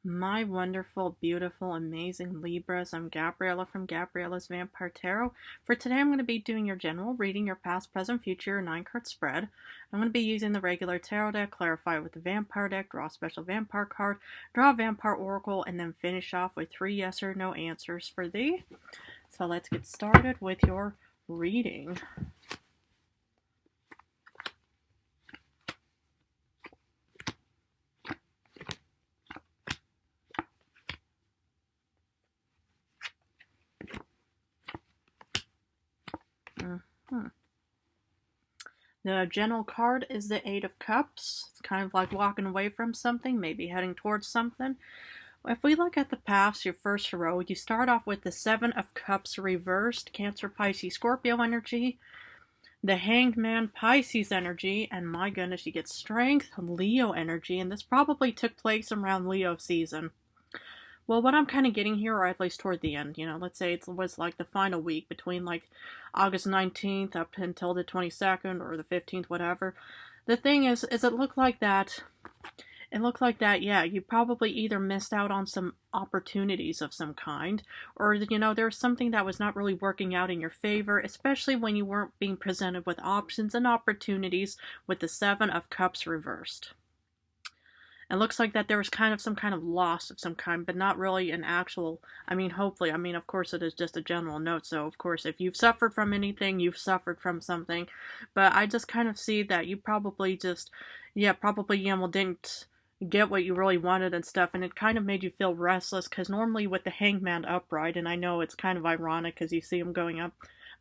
My wonderful, beautiful, amazing Libras. I'm Gabriella from Gabriella's Vampire Tarot. For today, I'm going to be doing your general reading, your past, present, future, 9-card spread. I'm going to be using the regular tarot deck, clarify it with the vampire deck, draw a special vampire card, draw a vampire oracle, and then finish off with 3 yes or no answers for thee. So let's get started with your reading. The general card is the Eight of Cups. It's kind of like walking away from something, maybe heading towards something. If we look at the past, your first row, you start off with the Seven of Cups reversed, Cancer, Pisces, Scorpio energy, the Hanged Man, Pisces energy, and my goodness, you get Strength, Leo energy, and this probably took place around Leo season. Well, what I'm kind of getting here, or at least toward the end, let's say it was like the final week between like August 19th up until the 22nd or the 15th, whatever. The thing is it looked like that. Yeah, you probably either missed out on some opportunities of some kind, or, there's something that was not really working out in your favor, especially when you weren't being presented with options and opportunities with the Seven of Cups reversed. It looks like that there was kind of some kind of loss of some kind, but not really an actual, hopefully, of course it is just a general note, so of course if you've suffered from anything, you've suffered from something, but I just kind of see that you probably just, didn't get what you really wanted and stuff, and it kind of made you feel restless, because normally with the Hangman upright, and I know it's kind of ironic because you see him going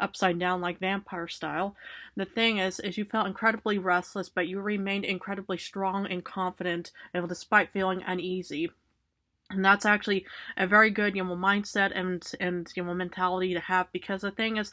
upside down like vampire style. The thing is you felt incredibly restless, but you remained incredibly strong and confident, and despite feeling uneasy. And that's actually a very good, mindset and mentality to have, because the thing is,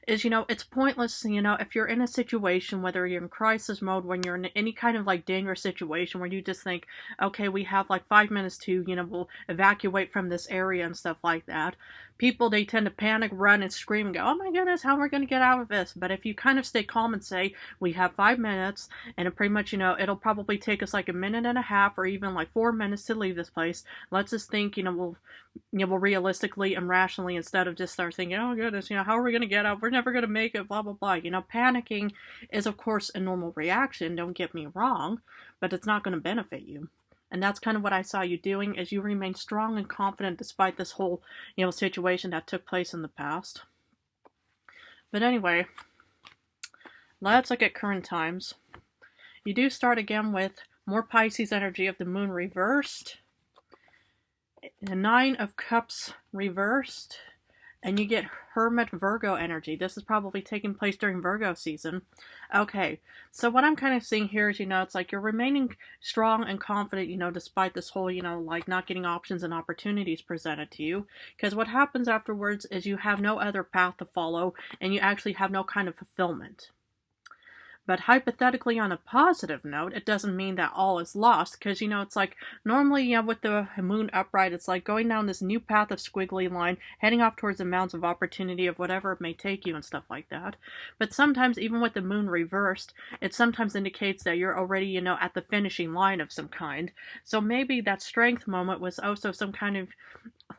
it's pointless, if you're in a situation, whether you're in crisis mode, when you're in any kind of like dangerous situation where you just think, okay, we have like 5 minutes to, we'll evacuate from this area and stuff like that. People, they tend to panic, run, and scream and go, oh my goodness, how are we going to get out of this? But if you kind of stay calm and say, we have 5 minutes, and it pretty much, it'll probably take us like a minute and a half or even like 4 minutes to leave this place. Let's just think, we'll realistically and rationally, instead of just start thinking, oh goodness, how are we going to get out? We're never going to make it, blah, blah, blah. Panicking is, of course, a normal reaction, don't get me wrong, but it's not going to benefit you. And that's kind of what I saw you doing, as you remain strong and confident despite this whole, situation that took place in the past. But anyway, let's look at current times. You do start again with more Pisces energy of the moon reversed, the Nine of Cups reversed, and you get Hermit Virgo energy. This is probably taking place during Virgo season. Okay, so what I'm kind of seeing here is, it's like you're remaining strong and confident, despite this whole, like not getting options and opportunities presented to you. Because what happens afterwards is you have no other path to follow, and you actually have no kind of fulfillment. But hypothetically, on a positive note, it doesn't mean that all is lost, because, it's like, normally, with the moon upright, it's like going down this new path of squiggly line, heading off towards the mounds of opportunity of whatever it may take you and stuff like that. But sometimes, even with the moon reversed, it sometimes indicates that you're already, at the finishing line of some kind. So maybe that strength moment was also some kind of,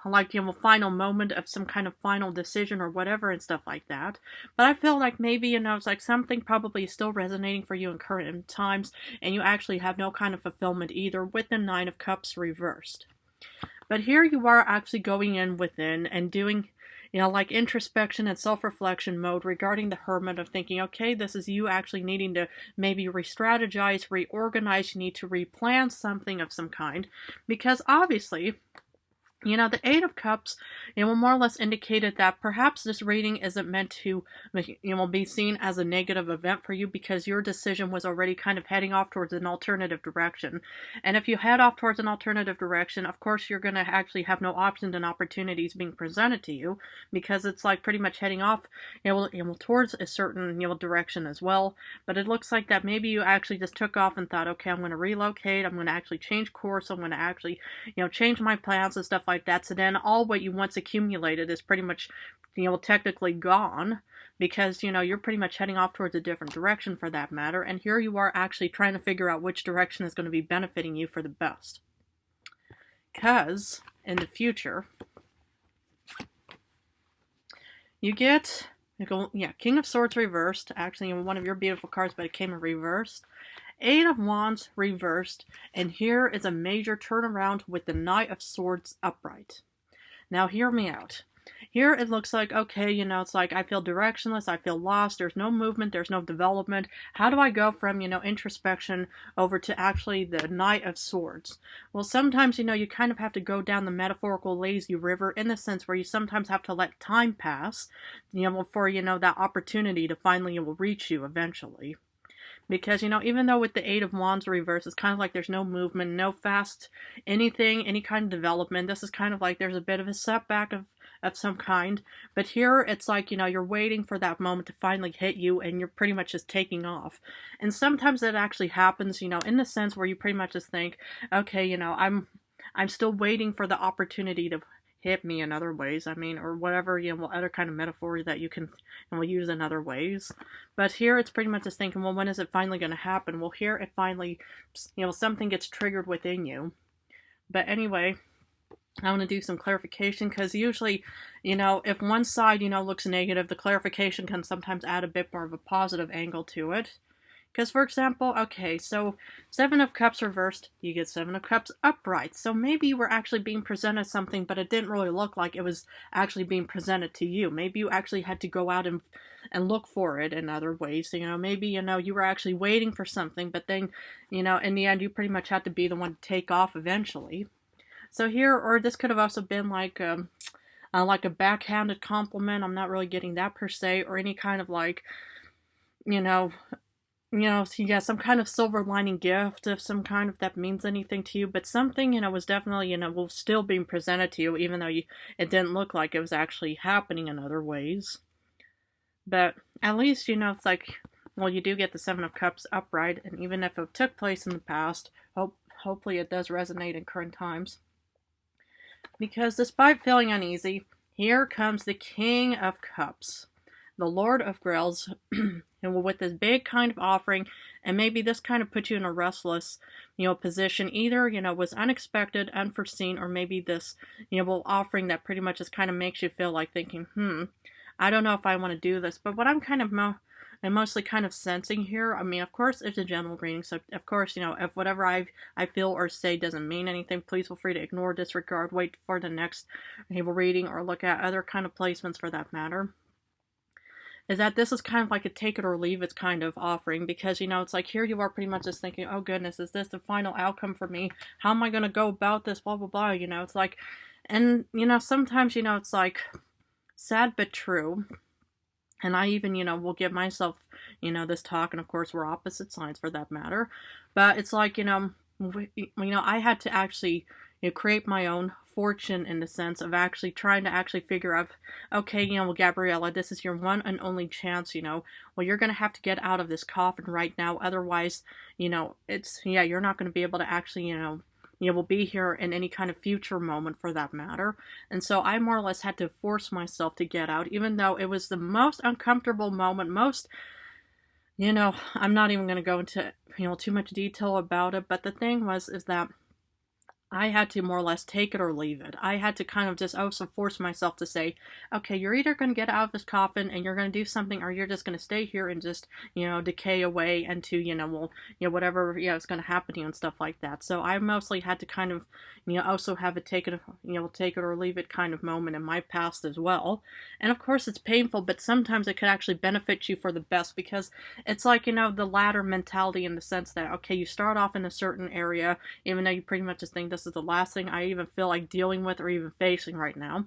like, final moment of some kind of final decision or whatever and stuff like that. But I feel like maybe, it's like something probably is still resonating for you in current times, and you actually have no kind of fulfillment either with the Nine of Cups reversed. But here you are actually going in within and doing, like introspection and self-reflection mode regarding the Hermit, of thinking, okay, this is you actually needing to maybe re-strategize, reorganize, you need to replan something of some kind, because obviously, the Eight of Cups, more or less indicated that perhaps this reading isn't meant to, be seen as a negative event for you, because your decision was already kind of heading off towards an alternative direction. And if you head off towards an alternative direction, of course, you're going to actually have no options and opportunities being presented to you, because it's like pretty much heading off, towards a certain, direction as well. But it looks like that maybe you actually just took off and thought, okay, I'm going to relocate, I'm going to actually change course, I'm going to actually, change my plans and stuff like that. So then all what you once accumulated is pretty much, technically gone, because, you're pretty much heading off towards a different direction for that matter. And here you are actually trying to figure out which direction is going to be benefiting you for the best. because in the future, you get, King of Swords reversed, actually in one of your beautiful cards, but it came in reversed. Eight of Wands reversed, and here is a major turnaround with the Knight of Swords upright. Now hear me out. Here it looks like, okay, it's like I feel directionless, I feel lost, there's no movement, there's no development. How do I go from, introspection over to actually the Knight of Swords? Well, sometimes, you kind of have to go down the metaphorical lazy river in the sense where you sometimes have to let time pass, for, that opportunity to finally will reach you eventually. Because, even though with the Eight of Wands reverse, it's kind of like there's no movement, no fast anything, any kind of development. This is kind of like there's a bit of a setback of some kind. But here, it's like, you're waiting for that moment to finally hit you, and you're pretty much just taking off. And sometimes that actually happens, in the sense where you pretty much just think, okay, I'm still waiting for the opportunity to hit me in other ways, or whatever, other kind of metaphor that you can use in other ways. But here it's pretty much just thinking, well, when is it finally going to happen? Well, here it finally, something gets triggered within you. But anyway, I want to do some clarification, because usually, if one side, looks negative, the clarification can sometimes add a bit more of a positive angle to it. Because, for example, okay, so Seven of Cups reversed, you get Seven of Cups upright. So maybe you were actually being presented something, but it didn't really look like it was actually being presented to you. Maybe you actually had to go out and look for it in other ways. Maybe, you were actually waiting for something, but then, in the end, you pretty much had to be the one to take off eventually. So here, or this could have also been like a backhanded compliment. I'm not really getting that per se, or any kind of like, some kind of silver lining gift of some kind, if that means anything to you. But something, was definitely, will still being presented to you, even though it didn't look like it was actually happening in other ways. But at least, it's like, well, you do get the Seven of Cups upright, and even if it took place in the past, hopefully it does resonate in current times. Because despite feeling uneasy, here comes the King of Cups, the Lord of Grails, and with this big kind of offering, and maybe this kind of put you in a restless, position. Either, was unexpected, unforeseen, or maybe this, offering that pretty much just kind of makes you feel like thinking, I don't know if I want to do this. But what I'm kind of mostly kind of sensing here, of course, it's a general reading, so of course, if whatever I feel or say doesn't mean anything, please feel free to ignore, disregard, wait for the next reading, or look at other kind of placements for that matter. Is that this is kind of like a take it or leave it kind of offering, because, it's like here you are pretty much just thinking, oh goodness, is this the final outcome for me? How am I going to go about this? Blah, blah, blah, it's like, and, sometimes, it's like sad but true. And I even, will give myself, this talk, and of course we're opposite signs for that matter. But it's like, I had to actually create my own fortune in the sense of actually trying to actually figure out, okay, well, Gabriella, this is your one and only chance, well, you're going to have to get out of this coffin right now. Otherwise, you're not going to be able to actually, will be here in any kind of future moment for that matter. And so I more or less had to force myself to get out, even though it was the most uncomfortable moment, I'm not even going to go into, too much detail about it. But the thing is that I had to more or less take it or leave it. I had to kind of just also force myself to say, okay, you're either going to get out of this coffin and you're going to do something, or you're just going to stay here and just, decay away into, whatever, is going to happen to you and stuff like that. So I mostly had to kind of, also have a take it or leave it kind of moment in my past as well. And of course it's painful, but sometimes it could actually benefit you for the best, because it's like, the ladder mentality, in the sense that, okay, you start off in a certain area, even though you pretty much just think this is the last thing I even feel like dealing with or even facing right now.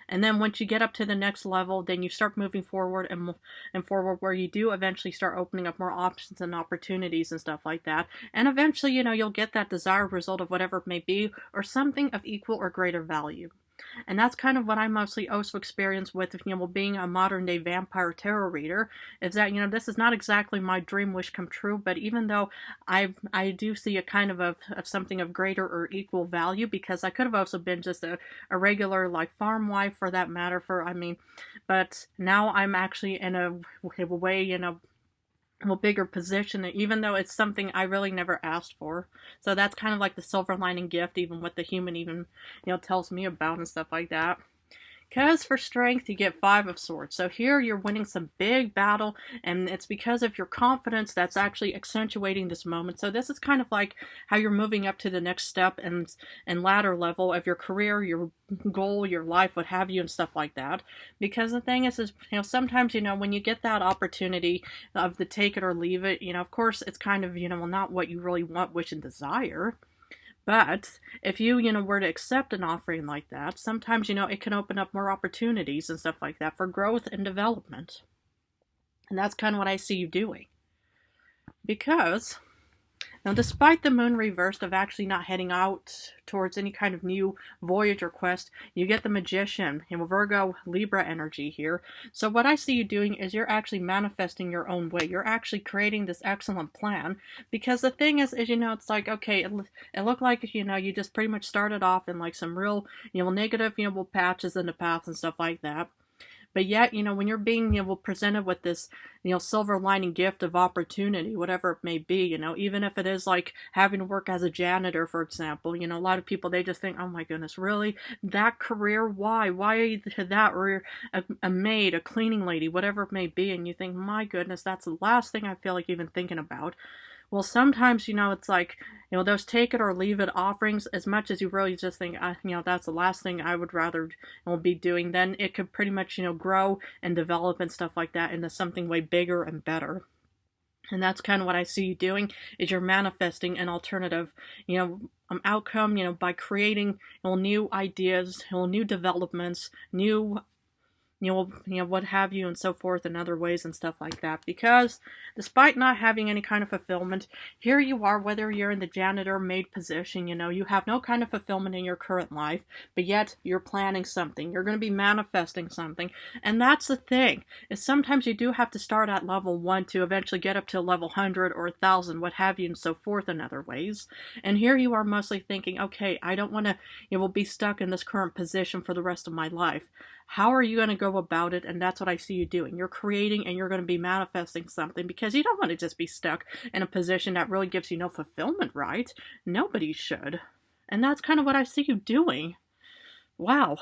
And then once you get up to the next level, then you start moving forward and forward, where you do eventually start opening up more options and opportunities and stuff like that. And eventually, you'll get that desired result of whatever it may be, or something of equal or greater value. And that's kind of what I mostly also experience with, being a modern day vampire tarot reader, is that, this is not exactly my dream wish come true, but even though I do see a kind of something of greater or equal value, because I could have also been just a regular, like, farm wife for that matter, but now I'm actually in a way, well, bigger position, even though it's something I really never asked for. So that's kind of like the silver lining gift, even what the human even, tells me about and stuff like that. Because for strength, you get 5 of Swords. So here you're winning some big battle, and it's because of your confidence that's actually accentuating this moment. So this is kind of like how you're moving up to the next step and ladder level of your career, your goal, your life, what have you, and stuff like that. Because the thing is sometimes, when you get that opportunity of the take it or leave it, of course, it's kind of, well, not what you really want, wish, and desire. But if you, were to accept an offering like that, sometimes, it can open up more opportunities and stuff like that for growth and development. And that's kind of what I see you doing. Because, now despite the moon reversed of actually not heading out towards any kind of new voyage or quest, you get the Magician, Virgo, Libra energy here. So what I see you doing is you're actually manifesting your own way. You're actually creating this excellent plan. Because the thing is it's like, okay, it looked like, you just pretty much started off in like some real, negative, patches in the path and stuff like that. But yet, when you're being, presented with this, silver lining gift of opportunity, whatever it may be, even if it is like having to work as a janitor, for example, a lot of people, they just think, oh my goodness, really? That career? Why? Why that? Or a maid, a cleaning lady, whatever it may be. And you think, my goodness, that's the last thing I feel like even thinking about. Well, sometimes, it's like, those take it or leave it offerings, as much as you really just think, that's the last thing I would rather be doing, then it could pretty much, grow and develop and stuff like that into something way bigger and better. And that's kind of what I see you doing, is you're manifesting an alternative, outcome, by creating, new ideas, new developments, new what have you, and so forth, in other ways and stuff like that. Because despite not having any kind of fulfillment, here you are, whether you're in the janitor maid position, you have no kind of fulfillment in your current life, but yet you're planning something. You're going to be manifesting something. And that's the thing, is sometimes you do have to start at level 1 to eventually get up to level 100 or 1,000, what have you, and so forth, in other ways. And here you are mostly thinking, okay, I don't want to, be stuck in this current position for the rest of my life. How are you going to go about it? And that's what I see you doing. You're creating and you're going to be manifesting something, because you don't want to just be stuck in a position that really gives you no fulfillment, right? Nobody should. And that's kind of what I see you doing. Wow.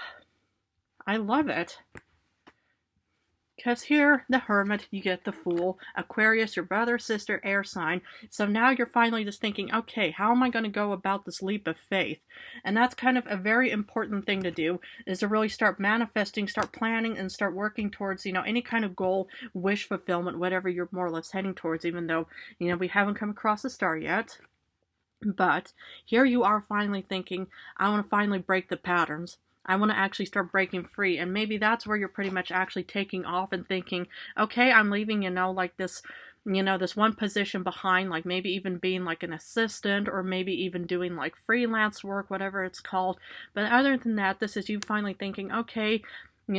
I love it. Because here, the Hermit, you get the Fool, Aquarius, your brother, sister, air sign. So now you're finally just thinking, okay, how am I going to go about this leap of faith? And that's kind of a very important thing to do, is to really start manifesting, start planning, and start working towards, any kind of goal, wish fulfillment, whatever you're more or less heading towards, even though, we haven't come across the star yet. But here you are finally thinking, I want to finally break the patterns. I want to actually start breaking free. And maybe that's where you're pretty much actually taking off and thinking, okay, I'm leaving, like this, this one position behind, like maybe even being like an assistant, or maybe even doing like freelance work, whatever it's called. But other than that, this is you finally thinking, okay,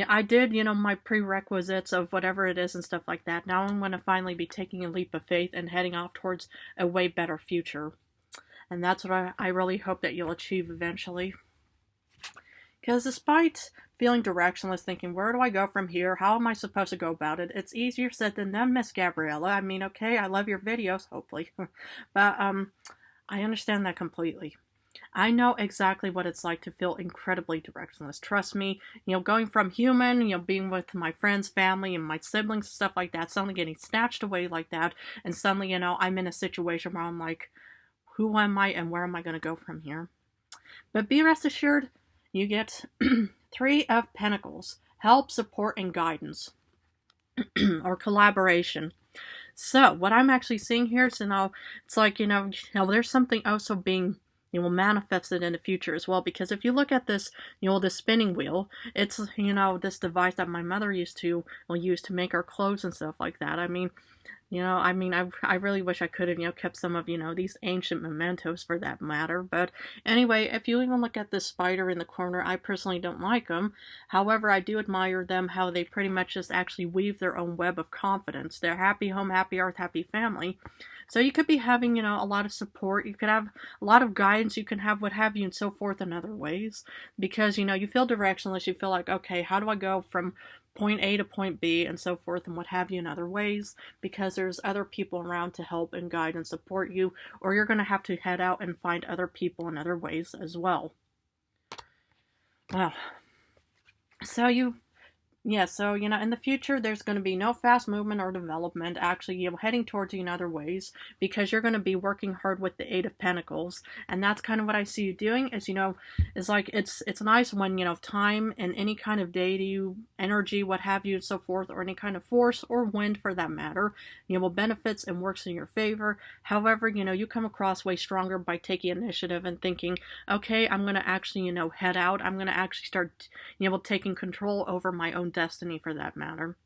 I did, my prerequisites of whatever it is and stuff like that. Now I'm going to finally be taking a leap of faith and heading off towards a way better future. And that's what I really hope that you'll achieve eventually. Because despite feeling directionless, thinking, where do I go from here? How am I supposed to go about it? It's easier said than done, Miss Gabriella. I mean, okay, I love your videos, hopefully. But I understand that completely. I know exactly what it's like to feel incredibly directionless. Trust me, going from human, being with my friends, family, and my siblings, stuff like that, suddenly getting snatched away like that, and suddenly, I'm in a situation where I'm like, who am I and where am I going to go from here? But be rest assured, you get 3 of Pentacles, help, support, and guidance, or collaboration. So what I'm actually seeing here, so now it's like, there's something also being, manifested in the future as well. Because if you look at this, the spinning wheel, it's, this device that my mother used to use to make our clothes and stuff like that. I mean, I really wish I could have, kept some of, these ancient mementos for that matter. But anyway, if you even look at this spider in the corner, I personally don't like them. However, I do admire them, how they pretty much just actually weave their own web of confidence. They're happy home, happy earth, happy family. So you could be having, a lot of support. You could have a lot of guidance. You can have what have you and so forth in other ways. Because, you feel directionless. You feel like, okay, how do I go from point A to point B and so forth and what have you in other ways, because there's other people around to help and guide and support you, or you're going to have to head out and find other people in other ways as well. Well, so in the future, there's going to be no fast movement or development, actually, heading towards you in other ways, because you're going to be working hard with the Eight of Pentacles, and that's kind of what I see you doing, is, is like, it's nice when, time and any kind of deity, energy, what have you, and so forth, or any kind of force, or wind for that matter, benefits and works in your favor. However, you come across way stronger by taking initiative and thinking, okay, I'm going to actually, head out, I'm going to actually start, taking control over my own destiny for that matter.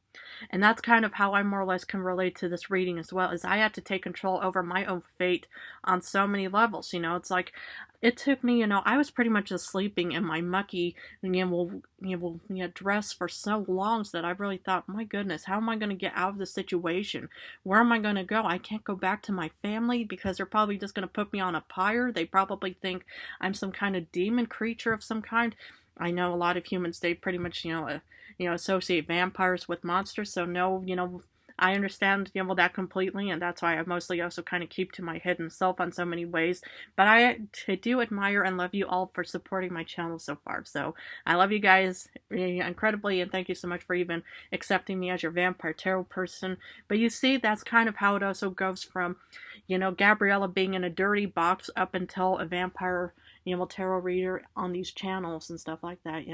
And that's kind of how I more or less can relate to this reading as well, is I had to take control over my own fate on so many levels. It's like, it took me, I was pretty much just sleeping in my mucky, dress for so long that I really thought, my goodness, how am I going to get out of this situation? Where am I going to go? I can't go back to my family because they're probably just going to put me on a pyre. They probably think I'm some kind of demon creature of some kind. I know a lot of humans, they pretty much, associate vampires with monsters. So no, I understand, that completely. And that's why I mostly also kind of keep to my hidden self on so many ways. But I do admire and love you all for supporting my channel so far. So I love you guys incredibly. And thank you so much for even accepting me as your vampire tarot person. But you see, that's kind of how it also goes from, Gabriella being in a dirty box up until a vampire tarot reader on these channels and stuff like that,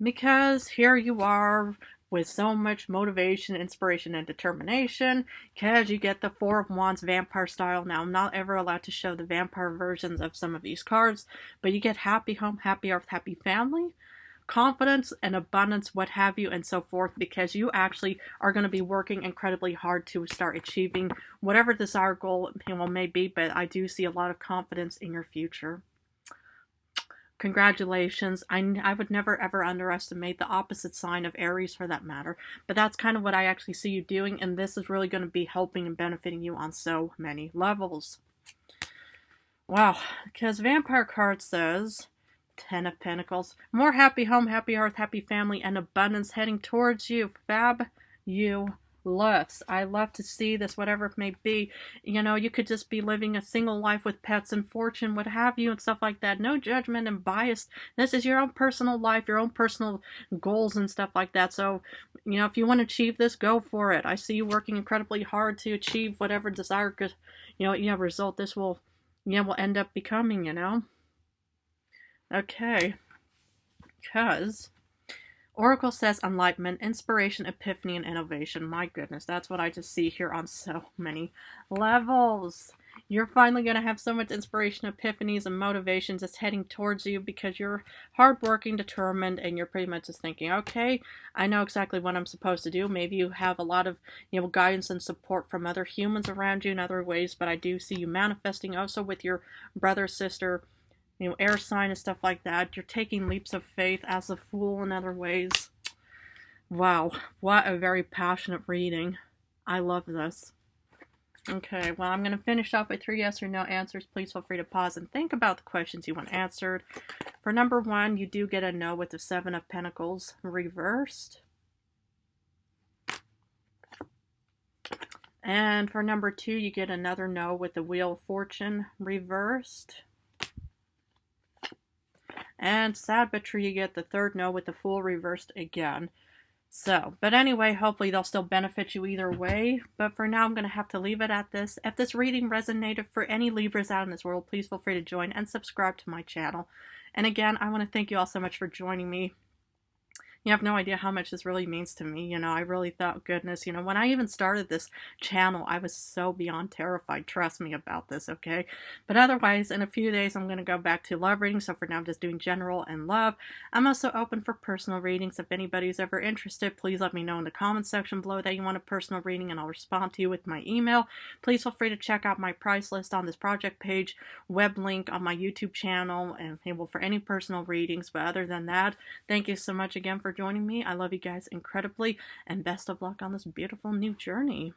because here you are with so much motivation, inspiration, and determination, because you get the Four of Wands vampire style. Now, I'm not ever allowed to show the vampire versions of some of these cards, but you get happy home, happy earth, happy family, confidence and abundance, what have you, and so forth, because you actually are going to be working incredibly hard to start achieving whatever desired goal may be. But I do see a lot of confidence in your future. Congratulations. I would never ever underestimate the opposite sign of Aries for that matter, but that's kind of what I actually see you doing, and this is really going to be helping and benefiting you on so many levels. Wow, because Vampire card says Ten of Pentacles. More happy home, happy hearth, happy family, and abundance heading towards you. Fabulous. I love to see this, whatever it may be. You could just be living a single life with pets and fortune, what have you, and stuff like that. No judgment and bias. This is your own personal life, your own personal goals and stuff like that. So, if you want to achieve this, go for it. I see you working incredibly hard to achieve whatever desired, result this will end up becoming, Okay, because Oracle says enlightenment, inspiration, epiphany, and innovation. My goodness, that's what I just see here on so many levels. You're finally going to have so much inspiration, epiphanies, and motivations that's heading towards you because you're hardworking, determined, and you're pretty much just thinking, okay, I know exactly what I'm supposed to do. Maybe you have a lot of, guidance and support from other humans around you in other ways, but I do see you manifesting also with your brother, sister, air sign and stuff like that. You're taking leaps of faith as a fool in other ways. Wow, what a very passionate reading. I love this. Okay, well, I'm going to finish off with 3 yes or no answers. Please feel free to pause and think about the questions you want answered. For number 1, you do get a no with the 7 of Pentacles reversed. And for number 2, you get another no with the Wheel of Fortune reversed. And sad but true, you get the 3rd no with the Fool reversed again. So, but anyway, hopefully they'll still benefit you either way. But for now, I'm going to have to leave it at this. If this reading resonated for any Libras out in this world, please feel free to join and subscribe to my channel. And again, I want to thank you all so much for joining me. You have no idea how much this really means to me. I really thought, goodness, when I even started this channel, I was so beyond terrified. Trust me about this, okay? But otherwise, in a few days, I'm going to go back to love readings. So for now, I'm just doing general and love. I'm also open for personal readings. If anybody's ever interested, please let me know in the comments section below that you want a personal reading, and I'll respond to you with my email. Please feel free to check out my price list on this project page, web link on my YouTube channel, and for any personal readings. But other than that, thank you so much again for joining me. I love you guys incredibly, and best of luck on this beautiful new journey.